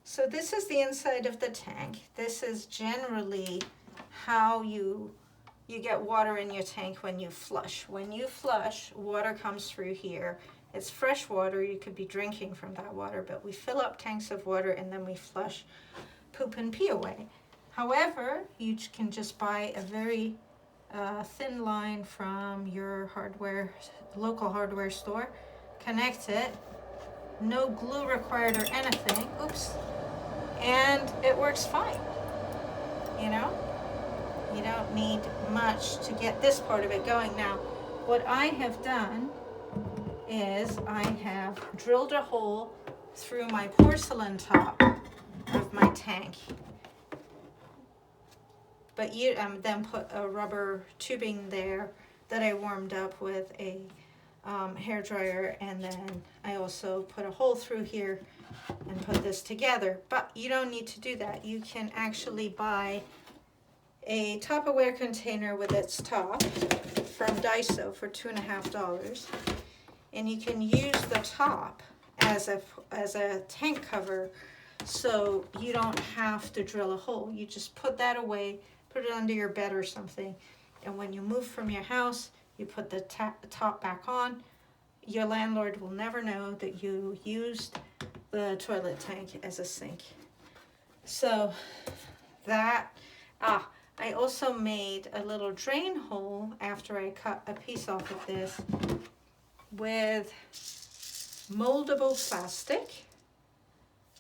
So this is the inside of the tank. This is generally how you get water in your tank when you flush. When you flush, water comes through here. It's fresh water, you could be drinking from that water, but we fill up tanks of water and then we flush poop and pee away. However, you can just buy a very thin line from your local hardware store, connect it, no glue required or anything, oops, and it works fine, you know? You don't need much to get this part of it going. Now, what I have done is I have drilled a hole through my porcelain top of my tank, but you then put a rubber tubing there that I warmed up with a hair dryer, and then I also put a hole through here and put this together. But you don't need to do that. You can actually buy a Tupperware container with its top from Daiso for $2.50, and you can use the top as a tank cover, so you don't have to drill a hole. You just put that away, put it under your bed or something, and when you move from your house, you put the top back on. Your landlord will never know that you used the toilet tank as a sink. So that, I also made a little drain hole after I cut a piece off of this with moldable plastic.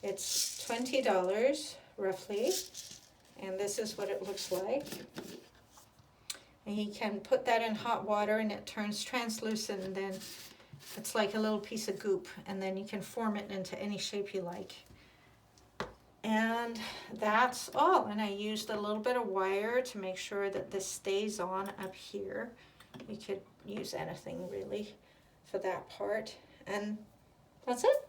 It's $20 roughly, and this is what it looks like. And you can put that in hot water and it turns translucent, and then it's like a little piece of goop, and then you can form it into any shape you like. And that's all. And I used a little bit of wire to make sure that this stays on up here. You could use anything really for that part. And that's it.